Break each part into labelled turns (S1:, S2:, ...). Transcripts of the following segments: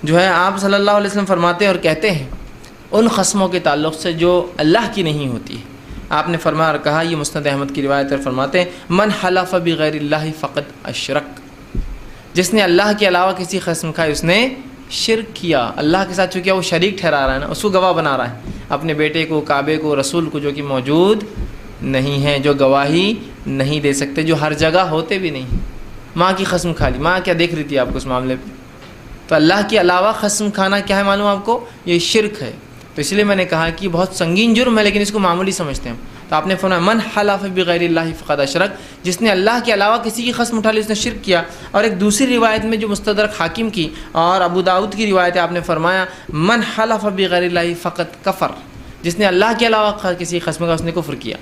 S1: جو ہے آپ صلی اللہ علیہ وسلم فرماتے ہیں اور کہتے ہیں ان قسموں کے تعلق سے جو اللہ کی نہیں ہوتی ہے. آپ نے فرمایا اور کہا، یہ مسند احمد کی روایت ہے، فرماتے ہیں من حلف بغیر اللہ فقد اشرک، جس نے اللہ کے علاوہ کسی قسم کھائی اس نے شرک کیا. اللہ کے ساتھ چونکہ وہ شریک ٹھہرا رہا ہے نا، اس کو گواہ بنا رہا ہے اپنے بیٹے کو، کعبے کو، رسول کو جو کہ موجود نہیں ہیں، جو گواہی نہیں دے سکتے، جو ہر جگہ ہوتے بھی نہیں. ماں کی قسم کھا لی، ماں کیا دیکھ رہی تھی آپ کو اس معاملے پہ؟ تو اللہ کے علاوہ قسم کھانا کیا ہے معلوم آپ کو؟ یہ شرک ہے. تو اس لیے میں نے کہا کہ یہ بہت سنگین جرم ہے، لیکن اس کو معمولی سمجھتے ہیں. تو آپ نے فرمایا من حلف بغیر اللہ فقد اشرک، جس نے اللہ کے علاوہ کسی کی قسم اٹھا لی اس نے شرک کیا. اور ایک دوسری روایت میں جو مستدرک حاکم کی اور ابو داؤد کی روایت ہے، آپ نے فرمایا من حلف بغیر اللہ فقد کفر، جس نے اللہ کے علاوہ کسی قسم کا اس نے کفر کیا.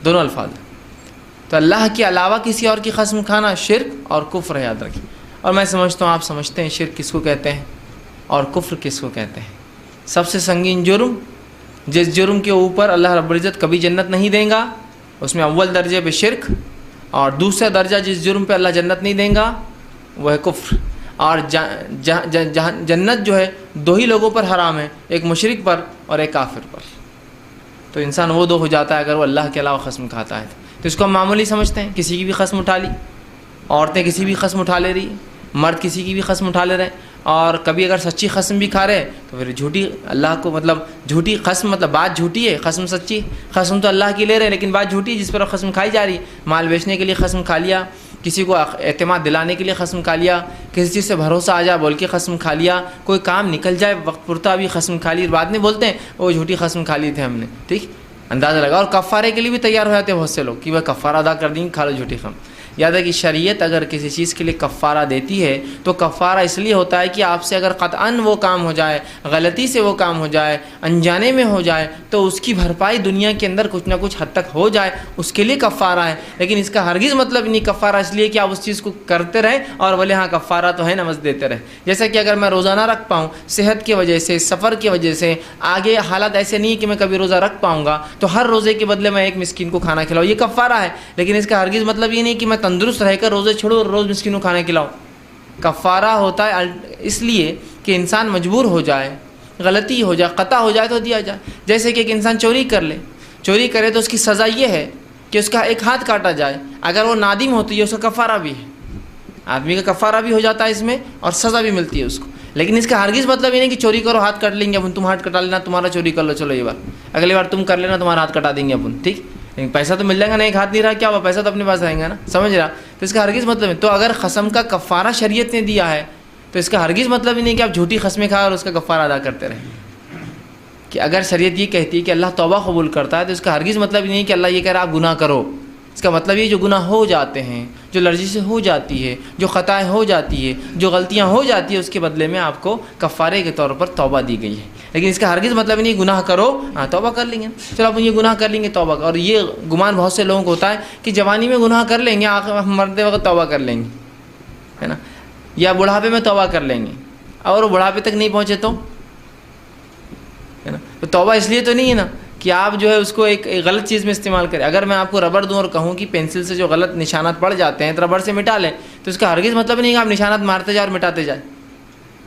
S1: دونوں الفاظ ہیں. تو اللہ کے علاوہ کسی اور کی قسم کھانا شرک اور کفر ہے، یاد رکھیے. اور میں سمجھتا ہوں آپ سمجھتے ہیں شرک کس کو کہتے ہیں اور کفر کس کو کہتے ہیں. سب سے سنگین جرم، جس جرم کے اوپر اللہ رب العزت کبھی جنت نہیں دیں گا، اس میں اول درجے پہ شرک، اور دوسرا درجہ جس جرم پہ اللہ جنت نہیں دیں گا وہ ہے کفر. اور جنت جو ہے دو ہی لوگوں پر حرام ہے، ایک مشرک پر اور ایک کافر پر. تو انسان وہ دو ہو جاتا ہے اگر وہ اللہ کے علاوہ قسم کھاتا ہے. تو اس کو ہم معمولی سمجھتے ہیں، کسی کی بھی قسم اٹھا لی، عورتیں کسی بھی قسم اٹھا لے رہی، مرد کسی کی بھی قسم اٹھا لے رہے ہیں. اور کبھی اگر سچی قسم بھی کھا رہے تو پھر جھوٹی اللہ کو، مطلب جھوٹی قسم، مطلب بات جھوٹی ہے، قسم سچی. قسم تو اللہ کی لے رہے ہیں لیکن بات جھوٹی ہے جس پر قسم کھائی جا رہی. مال بیچنے کے لیے قسم کھا لیا، کسی کو اعتماد دلانے کے لیے قسم کھا لیا، کسی چیز سے بھروسہ آ جائے بول کے قسم کھا لیا، کوئی کام نکل جائے وقت پرتا ابھی قسم کھا لی، بعد میں بولتے ہیں وہ جھوٹی قسم کھا لی تھے ہم نے. ٹھیک اندازہ لگا. اور کفارے کے لیے بھی تیار ہو جاتے ہیں بہت سے لوگ کہ وہ کفارہ ادا کر دیں، کھا لو جھوٹی قسم. یاد ہے کہ شریعت اگر کسی چیز کے لیے کفارہ دیتی ہے تو کفارہ اس لیے ہوتا ہے کہ آپ سے اگر قطعاً وہ کام ہو جائے، غلطی سے وہ کام ہو جائے، انجانے میں ہو جائے، تو اس کی بھرپائی دنیا کے اندر کچھ نہ کچھ حد تک ہو جائے، اس کے لیے کفارہ ہے. لیکن اس کا ہرگز مطلب نہیں کفارہ اس لیے کہ آپ اس چیز کو کرتے رہیں اور بولے ہاں کفارہ تو ہے، نماز دیتے رہیں. جیسا کہ اگر میں روزانہ رکھ پاؤں، صحت کی وجہ سے، سفر کی وجہ سے، آگے حالات ایسے نہیں کہ میں کبھی روزہ رکھ پاؤں گا، تو ہر روزے کے بدلے میں ایک مسکین کو کھانا کھلاؤں، یہ کفارہ ہے. لیکن اس کا ہرگز مطلب یہ نہیں کہ میں تندرست رہ کر روزے چھوڑو اور روز مسکینوں کھانا کھلاؤ. کفارہ ہوتا ہے اس لیے کہ انسان مجبور ہو جائے، غلطی ہو جائے، خطا ہو جائے تو دیا جائے. جیسے کہ ایک انسان چوری کر لے، چوری کرے تو اس کی سزا یہ ہے کہ اس کا ایک ہاتھ کاٹا جائے. اگر وہ نادم ہوتی ہے اس کا کفارہ بھی ہے، آدمی کا کفارہ بھی ہو جاتا ہے اس میں اور سزا بھی ملتی ہے اس کو. لیکن اس کا ہرگز مطلب یہ نہیں کہ چوری کرو ہاتھ کاٹ لیں گے اپن، تم ہاتھ کٹا لینا، تمہارا چوری کر لو، چلو یہ بار اگلی بار تم کر لینا، تمہارا ہاتھ کٹا دیں گے اپن. ٹھیک، لیکن پیسہ تو مل جائے گا نا، ایک ہاتھ نہیں رہا کیا ہوا، پیسہ تو اپنے پاس رہیں گا نا، سمجھ رہا. تو اس کا ہرگز مطلب ہے. تو اگر قسم کا کفارہ شریعت نے دیا ہے تو اس کا ہرگز مطلب ہی نہیں کہ آپ جھوٹی قسمیں کھائیں اور اس کا کفارہ ادا کرتے رہیں. کہ اگر شریعت یہ کہتی ہے کہ اللہ توبہ قبول کرتا ہے تو اس کا ہرگز مطلب ہی نہیں کہ اللہ یہ کہہ رہا آپ گناہ کرو. اس کا مطلب یہ جو گناہ ہو جاتے ہیں، جو لرزی سے ہو جاتی ہے، جو خطائیں ہو جاتی ہے، جو غلطیاں ہو جاتی ہے، اس کے بدلے میں آپ کو کفارے کے طور پر توبہ دی گئی ہے. لیکن اس کا ہرگز مطلب نہیں گناہ کرو، ہاں توبہ کر لیں گے، چلو آپ یہ گناہ کر لیں گے توبہ. اور یہ گمان بہت سے لوگوں کو ہوتا ہے کہ جوانی میں گناہ کر لیں گے، آخر مرتے وقت توبہ کر لیں گے، ہے نا، یا بڑھاپے میں توبہ کر لیں گے، اور وہ بڑھاپے تک نہیں پہنچے تو، ہے نا. تو توبہ اس لیے تو نہیں ہے نا کہ آپ جو ہے اس کو ایک غلط چیز میں استعمال کریں. اگر میں آپ کو ربڑ دوں اور کہوں کہ پینسل سے جو غلط نشانات پڑ جاتے ہیں تو ربڑ سے مٹا لیں، تو اس کا ہرگز مطلب نہیں کہ آپ نشانات مارتے جائیں اور مٹاتے جائیں.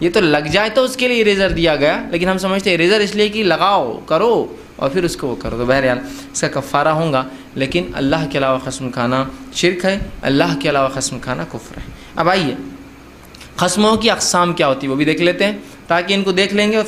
S1: یہ تو لگ جائے تو اس کے لیے اریزر دیا گیا، لیکن ہم سمجھتے ہیں اریزر اس لیے کہ لگاؤ، کرو اور پھر اس کو وہ کرو. تو بہرحال اس کا کفارہ ہوگا. لیکن اللہ کے علاوہ قسم کھانا شرک ہے، اللہ کے علاوہ قسم کھانا کفر ہے. اب آئیے قسموں کی اقسام کیا ہوتی ہے وہ بھی دیکھ لیتے ہیں تاکہ ان کو دیکھ لیں گے.